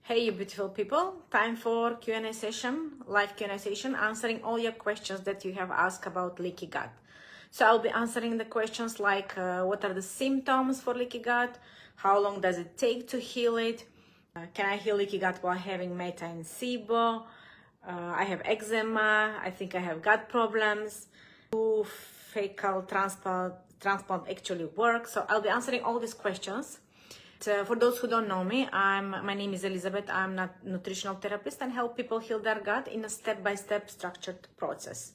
Hey, you beautiful people, time for Q&A session, live Q&A session, answering all your questions that you have asked about leaky gut. So I'll be answering the questions like what are the symptoms for leaky gut, how long does it take to heal it, can I heal leaky gut while having methane SIBO, I have eczema, I think I have gut problems, do faecal transplant actually work? So I'll be answering all these questions. For those who don't know me, my name is Elizabeth. I'm a nutritional therapist and help people heal their gut in a step-by-step structured process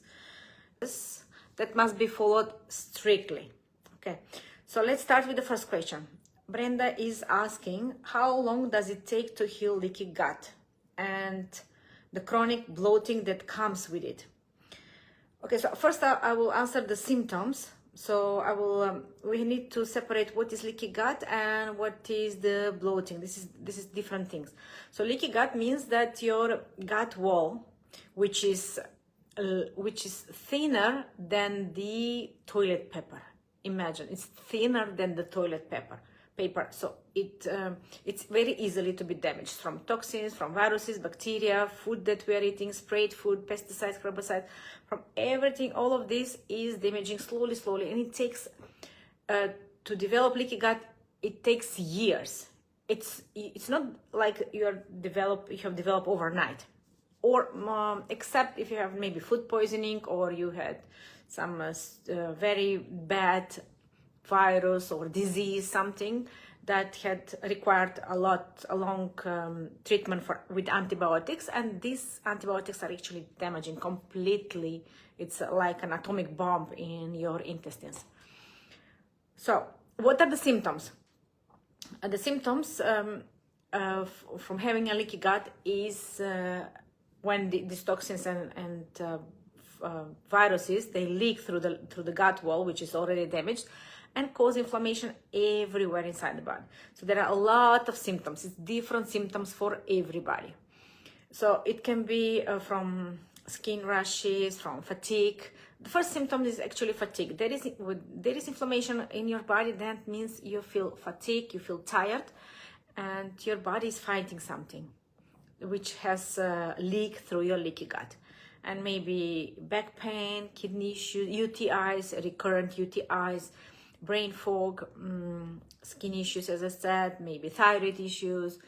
that must be followed strictly. Okay, so let's start with the first question. Brenda is asking, how long does it take to heal leaky gut and the chronic bloating that comes with it? Okay, so first I will answer the symptoms. So we need to separate what is leaky gut and what is the bloating. This is different things. So leaky gut means that your gut wall, which is thinner than the toilet paper. Imagine it's thinner than the toilet paper. So it's very easily to be damaged from toxins, from viruses, bacteria, food that we are eating, sprayed food, pesticides, herbicides, from everything. All of this is damaging slowly, and it takes to develop leaky gut. It takes years. It's not like you have developed overnight, or except if you have maybe food poisoning or you had some very bad virus or disease, something that had required a long treatment with antibiotics, and these antibiotics are actually damaging completely. It's like an atomic bomb in your intestines. So what are the symptoms? The symptoms from having a leaky gut is when these toxins and viruses, they leak through the gut wall, which is already damaged, and cause inflammation everywhere inside the body. So there are a lot of symptoms. It's different symptoms for everybody. So it can be from skin rashes, from fatigue. The first symptom is actually fatigue. There is inflammation in your body. That means you feel fatigue, you feel tired, and your body is fighting something which has leaked through your leaky gut. And maybe back pain, kidney issues, UTIs, recurrent UTIs, brain fog, skin issues, as I said, maybe thyroid issues.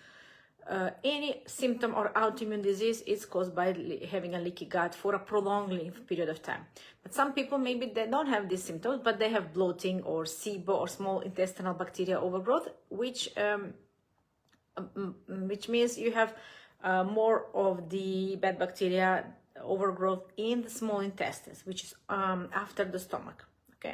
Any symptom or autoimmune disease is caused by having a leaky gut for a prolonged period of time. But some people, maybe they don't have these symptoms, but they have bloating or SIBO or small intestinal bacteria overgrowth, which means you have more of the bad bacteria overgrowth in the small intestines, which is after the stomach. Okay,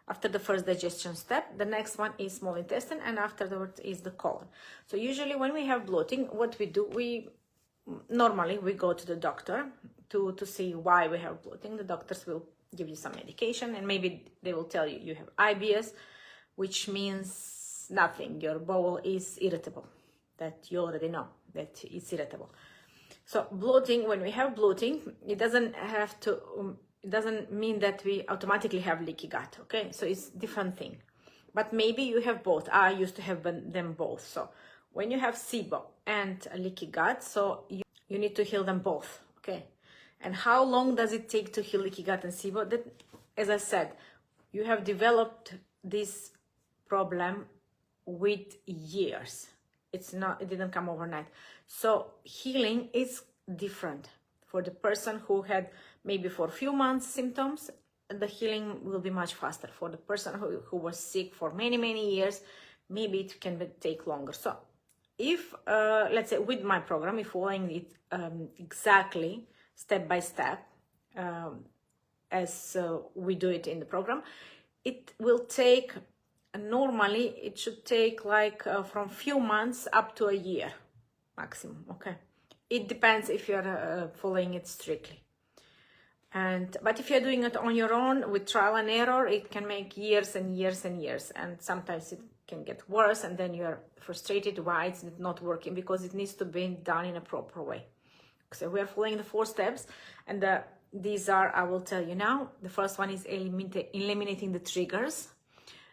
after the first digestion step, the next one is small intestine, and afterwards is the colon. So usually when we have bloating, what we do, normally we go to the doctor to see why we have bloating. The doctors will give you some medication, and maybe they will tell you have IBS, which means nothing. Your bowel is irritable. That you already know that it's irritable. So bloating, when we have bloating, it doesn't mean that we automatically have leaky gut, okay? So it's different thing. But maybe you have both. I used to have them both. So when you have SIBO and a leaky gut, so you need to heal them both, okay? And how long does it take to heal leaky gut and SIBO? That, as I said, you have developed this problem with years. It didn't come overnight. So healing is different. For the person who had maybe for a few months symptoms, the healing will be much faster. For the person who was sick for many years, maybe it can take longer. So if, let's say with my program, if following it exactly step by step, as we do it in the program, it will take, normally it should take like from few months up to a year maximum, okay? It depends if you're following it strictly. But if you're doing it on your own with trial and error, it can make years and years and years, and sometimes it can get worse, and then you're frustrated why it's not working, because it needs to be done in a proper way. So we are following the 4 steps, and these are, I will tell you now. The first one is eliminating the triggers.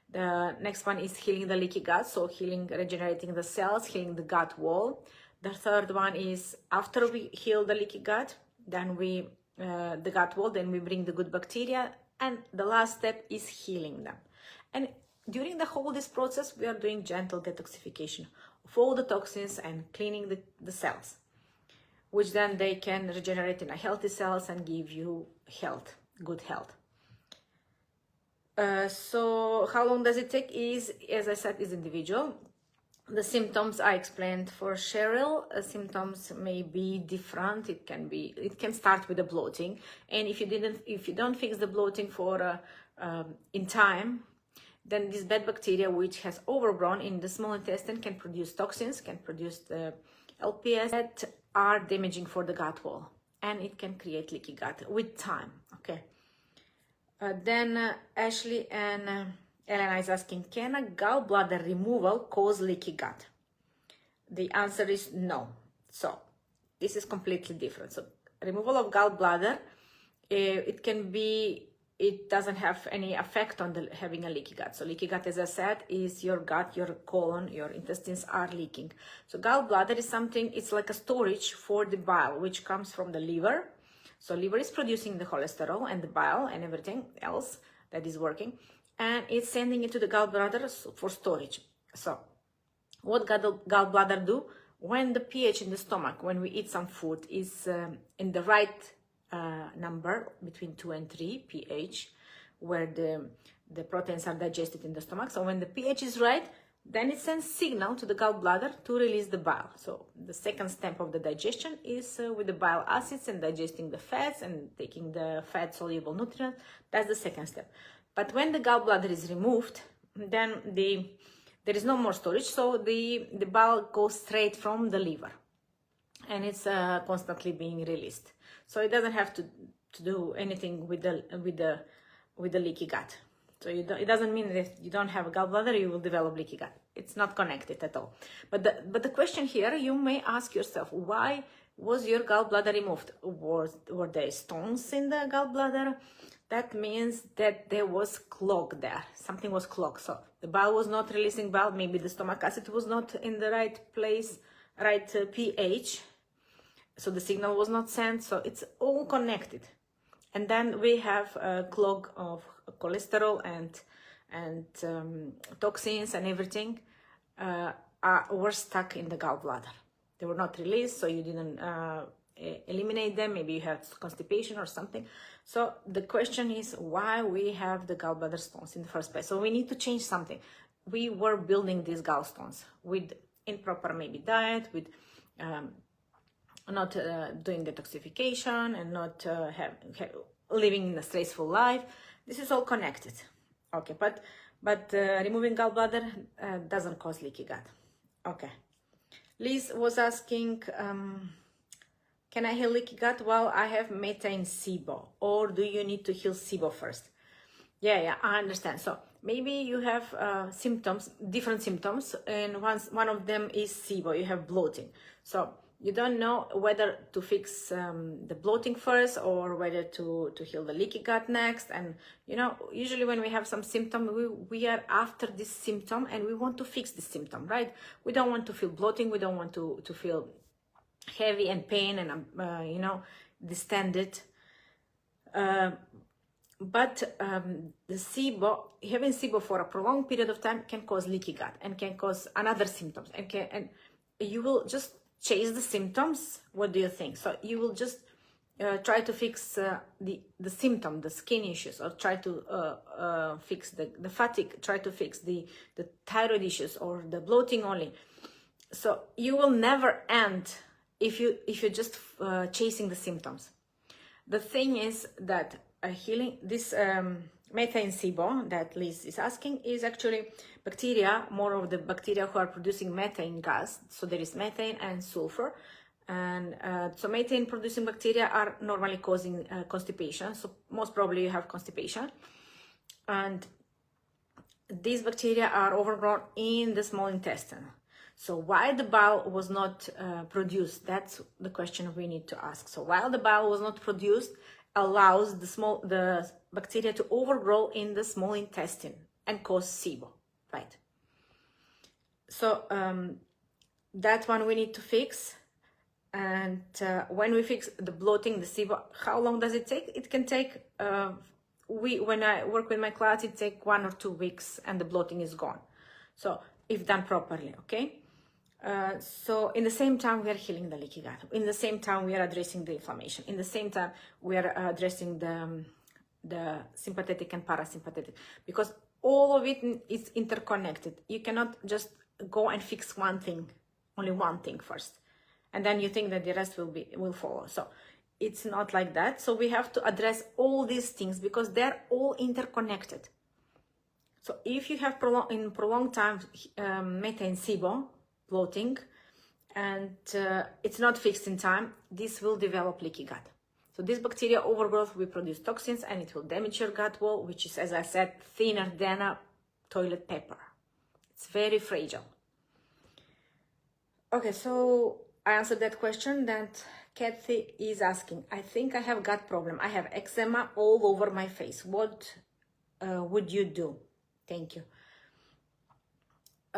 The next one is healing the leaky gut, so healing, regenerating the cells, healing the gut wall. The third one is after we heal the leaky gut, then the gut wall, then we bring the good bacteria, and the last step is healing them. And during the whole this process, we are doing gentle detoxification of all the toxins and cleaning the cells, which then they can regenerate in a healthy cells and give you health, good health. So how long does it take is, as I said, is individual. The symptoms I explained for Cheryl. Symptoms may be different. It can start with the bloating, and if you don't fix the bloating for in time, then this bad bacteria which has overgrown in the small intestine can produce toxins, can produce the LPS that are damaging for the gut wall, and it can create leaky gut with time. Okay. Then Ashley and Elena is asking, can a gallbladder removal cause leaky gut? The answer is no. So this is completely different. So removal of gallbladder, it doesn't have any effect on having a leaky gut. So leaky gut, as I said, is your gut, your colon, your intestines are leaking. So gallbladder is something, it's like a storage for the bile, which comes from the liver. So liver is producing the cholesterol and the bile and everything else that is working, and it's sending it to the gallbladder for storage. So what gallbladder do? When the pH in the stomach, when we eat some food, is in the right number, between 2 and 3 pH, where the proteins are digested in the stomach. So when the pH is right, then it sends signal to the gallbladder to release the bile. So the second step of the digestion is with the bile acids and digesting the fats and taking the fat-soluble nutrients. That's the second step. But when the gallbladder is removed, then there is no more storage, so the bile goes straight from the liver, and it's constantly being released. So it doesn't have to do anything with the leaky gut. So it doesn't mean that if you don't have a gallbladder, you will develop leaky gut. It's not connected at all. But the question here, you may ask yourself, why was your gallbladder removed? Were there stones in the gallbladder? That means that there was clog there. Something was clogged. So the bile was not releasing bile. Maybe the stomach acid was not in the right place, right pH. So the signal was not sent. So it's all connected. And then we have a clog of cholesterol and toxins and everything were stuck in the gallbladder. They were not released, so you didn't eliminate them. Maybe you had constipation or something. So the question is why we have the gallbladder stones in the first place. So we need to change something. We were building these gallstones with improper maybe diet, with not doing detoxification and not living in a stressful life. This is all connected. Okay, but removing gallbladder doesn't cause leaky gut. Okay. Liz was asking, can I heal leaky gut while I have methane SIBO, or do you need to heal SIBO first? Yeah, I understand. So maybe you have symptoms, different symptoms, and one of them is SIBO. You have bloating. So you don't know whether to fix the bloating first or whether to heal the leaky gut next. And usually when we have some symptom, we are after this symptom and we want to fix this symptom, right? We don't want to feel bloating. We don't want to feel heavy and pain and distended. But the SIBO, having SIBO for a prolonged period of time can cause leaky gut and can cause another symptoms, and you will just chase the symptoms. What do you think? So you will just try to fix the symptom, the skin issues, or try to fix the fatigue, try to fix the thyroid issues or the bloating only. So you will never end if you're just chasing the symptoms. The thing is that healing this methane SIBO that Liz is asking is actually bacteria, more of the bacteria who are producing methane gas. So there is methane and sulfur, and so methane producing bacteria are normally causing constipation. So most probably you have constipation, and these bacteria are overgrown in the small intestine. So why the bile was not produced? That's the question we need to ask. So while the bile was not produced, allows the bacteria to overgrow in the small intestine. and cause SIBO, right? So that one we need to fix. And when we fix the bloating, the SIBO, how long does it take? It can take, when I work with my clients, it takes 1 or 2 weeks and the bloating is gone. So if done properly, okay? So in the same time, we are healing the leaky gut. In the same time, we are addressing the inflammation. In the same time, we are addressing the sympathetic and parasympathetic, because all of it is interconnected. You cannot just go and fix one thing, only one thing first, and then you think that the rest will follow. So it's not like that. So we have to address all these things because they're all interconnected. So if you have prolonged time methane SIBO, bloating, and it's not fixed in time, this will develop leaky gut. So this bacteria overgrowth will produce toxins and it will damage your gut wall, which is, as I said, thinner than a toilet paper. It's very fragile. Okay, so I answered that question that Kathy is asking. I think I have gut problem. I have eczema all over my face. What would you do? Thank you.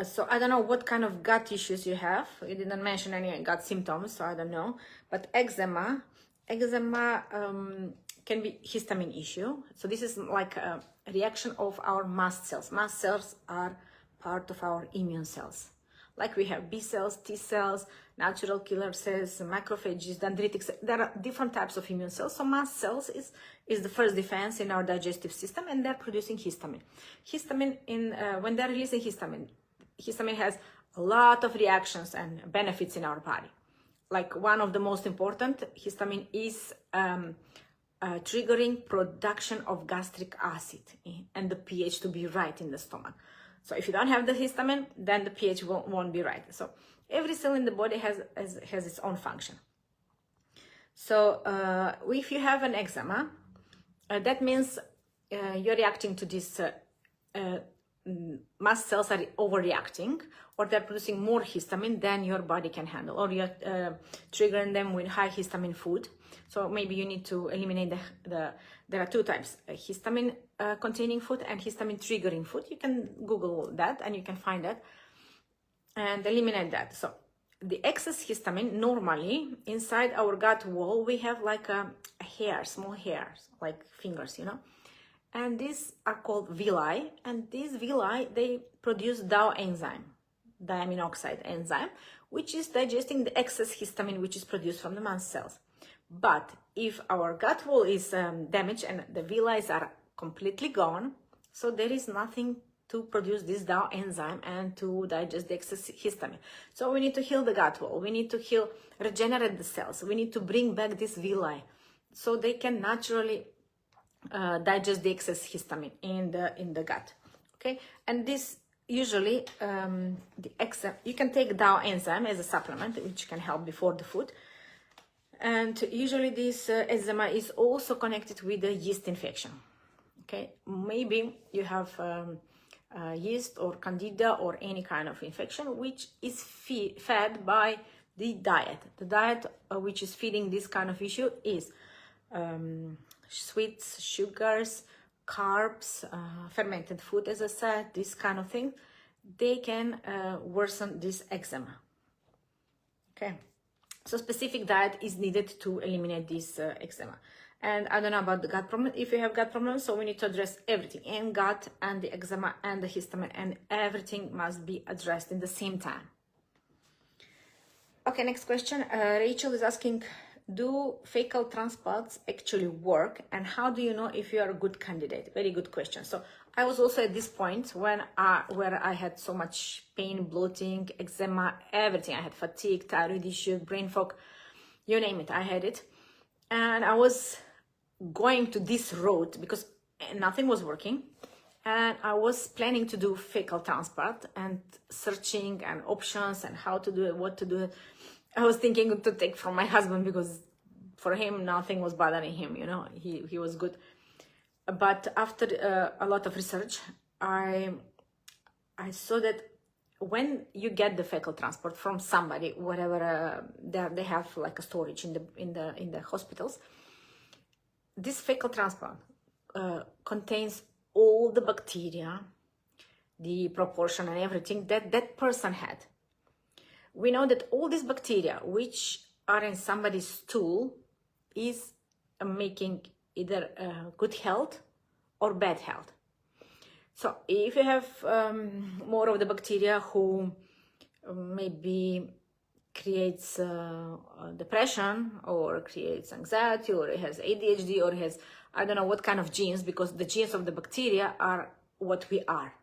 So I don't know what kind of gut issues you have. You didn't mention any gut symptoms, so I don't know. But eczema can be histamine issue. So this is like a reaction of our mast cells. Mast cells are part of our immune cells. Like we have B cells, T cells, natural killer cells, macrophages, dendritic cells. There are different types of immune cells. So mast cells is the first defense in our digestive system, and they're producing histamine. Histamine, when they're releasing histamine has a lot of reactions and benefits in our body. Like one of the most important, histamine is triggering production of gastric acid and the pH to be right in the stomach. So if you don't have the histamine, then the pH won't be right. So every cell in the body has its own function. So if you have an eczema, that means you're reacting to this, mast cells are overreacting, or they're producing more histamine than your body can handle, or you're triggering them with high histamine food. So maybe you need to eliminate there are two types, histamine containing food and histamine triggering food. You can Google that and you can find that and eliminate that. So the excess histamine, normally inside our gut wall, we have like a hair, small hairs, like fingers, you know, and these are called villi, and these villi, they produce DAO enzyme, diamine oxide enzyme, which is digesting the excess histamine which is produced from the mast cells. But if our gut wall is damaged and the villi are completely gone, so there is nothing to produce this DAO enzyme and to digest the excess histamine. So we need to heal the gut wall. We need to regenerate the cells. We need to bring back this villi so they can naturally digest the excess histamine in the gut. Okay, and this usually you can take DAO enzyme as a supplement, which can help before the food. And usually this eczema is also connected with a yeast infection. Okay, maybe you have yeast or candida or any kind of infection which is fed by the diet. The diet which is feeding this kind of issue is sweets, sugars, carbs, fermented food, as I said, this kind of thing. They can worsen this eczema. Okay. So specific diet is needed to eliminate this eczema. And I don't know about the gut problem. If you have gut problems, so we need to address everything, and gut and the eczema and the histamine, and everything must be addressed in the same time. Okay, next question. Rachel is asking, do faecal transplants actually work, and how do you know if you are a good candidate? Very good question. So I was also at this point where I had so much pain, bloating, eczema, everything. I had fatigue, thyroid issue, brain fog, you name it, I had it. And I was going to this road because nothing was working. And I was planning to do faecal transplant and searching and options and how to do it, what to do it. I was thinking to take from my husband because for him, nothing was bothering him, you know, he was good. But after a lot of research, I saw that when you get the faecal transport from somebody, whatever they have like a storage in the hospitals, this faecal transplant contains all the bacteria the proportion and everything that that person had. We know that all these bacteria which are in somebody's stool is making either good health or bad health. So if you have more of the bacteria who maybe creates depression or creates anxiety, or it has ADHD, or it has, I don't know what kind of genes, because the genes of the bacteria are what we are,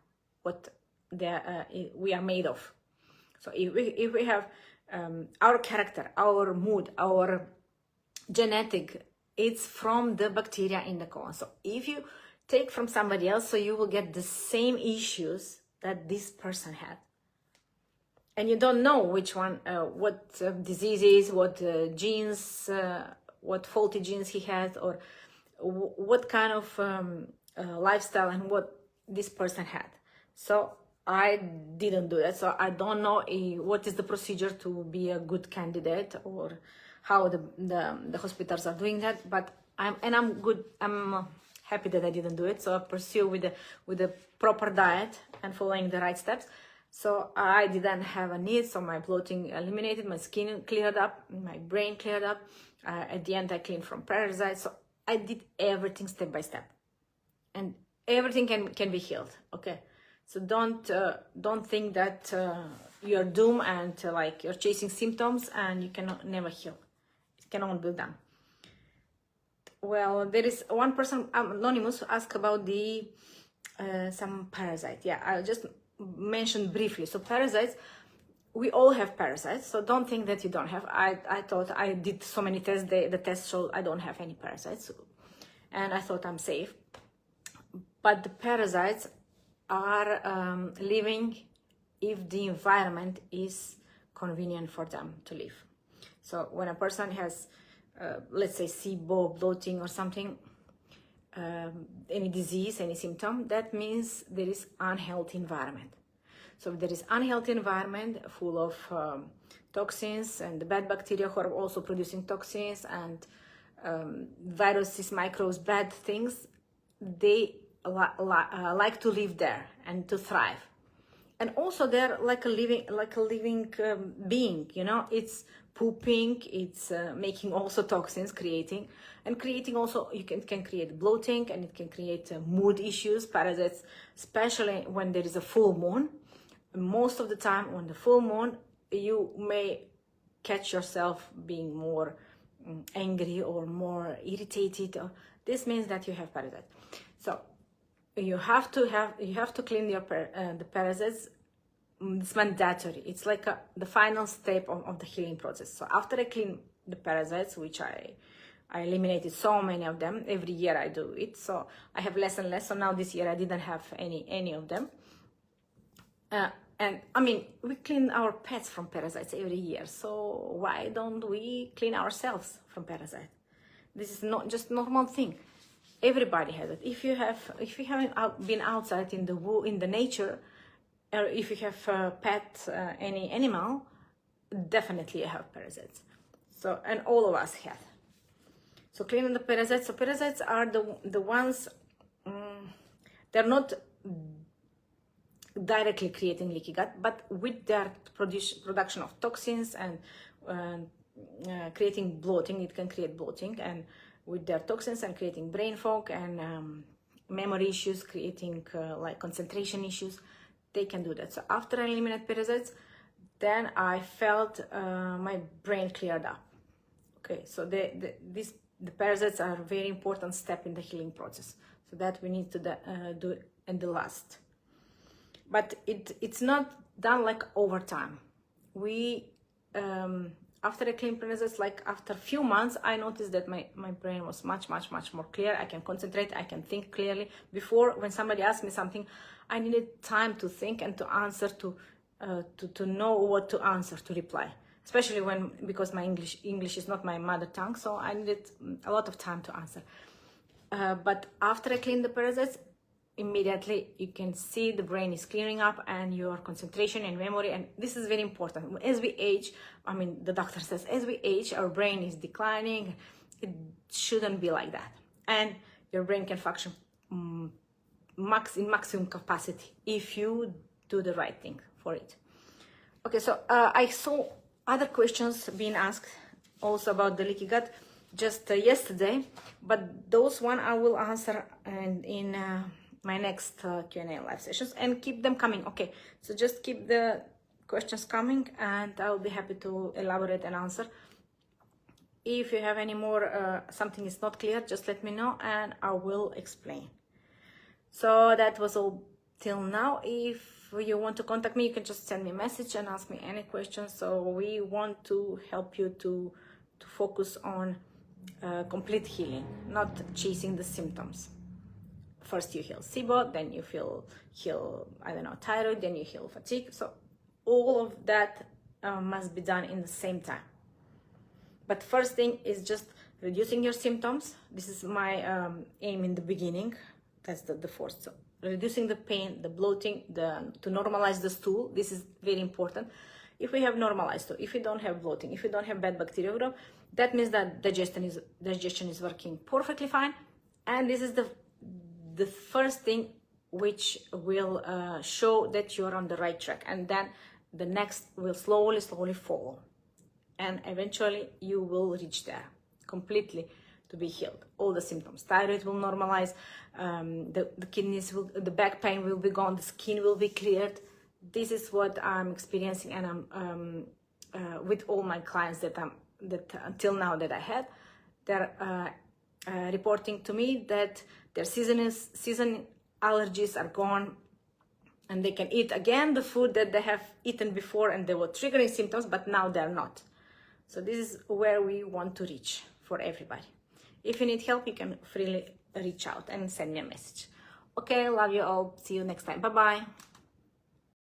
what we are made of. So if we have our character, our mood, our genetic, it's from the bacteria in the colon. So if you take from somebody else, so you will get the same issues that this person had. And you don't know which one, what diseases, what genes, what faulty genes he has, or what kind of lifestyle and what this person had. So I didn't do that. So I don't know what is the procedure to be a good candidate, or how the hospitals are doing that. But I'm good. I'm happy that I didn't do it. So I pursue with the proper diet and following the right steps. So I didn't have a need. So my bloating eliminated, my skin cleared up, my brain cleared up. At the end, I cleaned from parasites. So I did everything step by step, and everything can be healed. Okay, so don't think that you're doomed and like you're chasing symptoms and you cannot never heal. It cannot be done. Well, there is one person, anonymous, asked about the some parasite. Yeah, I just mentioned briefly. So parasites, we all have parasites. So don't think that you don't have. I thought I did so many tests. The test showed I don't have any parasites, and I thought I'm safe. But the parasites are living if the environment is convenient for them to live. So when a person has, let's say, SIBO, bloating or something, any disease, any symptom, that means there is unhealthy environment. So if there is unhealthy environment full of toxins and the bad bacteria who are also producing toxins and viruses, microbes, bad things, they like to live there and to thrive. And also they're like a living being, you know, it's pooping, it's making also toxins, creating also, you can create bloating, and it can create mood issues, parasites, especially when there is a full moon. Most of the time on the full moon, you may catch yourself being more angry or more irritated. This means that you have parasites. So you have to clean the parasites. It's mandatory. It's like the final step of the healing process. So after I clean the parasites, which I eliminated so many of them, every year I do it. So I have less and less. So now this year I didn't have any of them. And I mean, we clean our pets from parasites every year. So why don't we clean ourselves from parasites? This is not just normal thing. Everybody has it. If you haven't been outside in the nature, or if you have a pet, any animal, definitely you have parasites. So, and all of us have. So cleaning the parasites. So parasites are the ones, they're not directly creating leaky gut, but with their production of toxins and creating bloating, it can create bloating, and with their toxins and creating brain fog and memory issues, creating like concentration issues, they can do that. So after I eliminate parasites, then I felt my brain cleared up. Okay, so the parasites are a very important step in the healing process. So that we need to do in the last. But it's not done like over time. We after I clean parasites, like after a few months, I noticed that my brain was much more clear. I can concentrate, I can think clearly. Before, when somebody asked me something, I needed time to think and to answer, to know what to answer, to reply. Especially because my English is not my mother tongue, so I needed a lot of time to answer. But after I clean the parasites, immediately you can see the brain is clearing up and your concentration and memory, and this is very important. As we age, I mean, the doctor says, as we age, our brain is declining. It shouldn't be like that. And your brain can function in maximum capacity if you do the right thing for it. Okay, so I saw other questions being asked also about the leaky gut just yesterday, but those one I will answer in my next Q&A live sessions, and keep them coming. Okay, so just keep the questions coming and I will be happy to elaborate and answer. If you have any more, something is not clear, just let me know and I will explain. So that was all till now. If you want to contact me, you can just send me a message and ask me any questions. So we want to help you to focus on complete healing, not chasing the symptoms. First you heal SIBO, then you heal, I don't know, thyroid, then you heal fatigue. So all of that must be done in the same time. But first thing is just reducing your symptoms. This is my aim in the beginning. That's the first. So reducing the pain, the bloating, to normalize the stool. This is very important. If we have normalized stool, if we don't have bloating, if we don't have bad bacteria growth, that means that digestion is working perfectly fine. And this is the first thing which will show that you're on the right track. And then the next will slowly follow. And eventually you will reach there completely to be healed. All the symptoms, thyroid will normalize, the kidneys will, the back pain will be gone, the skin will be cleared. This is what I'm experiencing, and I'm with all my clients that until now that I had, they're reporting to me that their season allergies are gone, and they can eat again the food that they have eaten before, and they were triggering symptoms, but now they're not. So this is where we want to reach for everybody. If you need help, you can freely reach out and send me a message. Okay, love you all. See you next time. Bye-bye.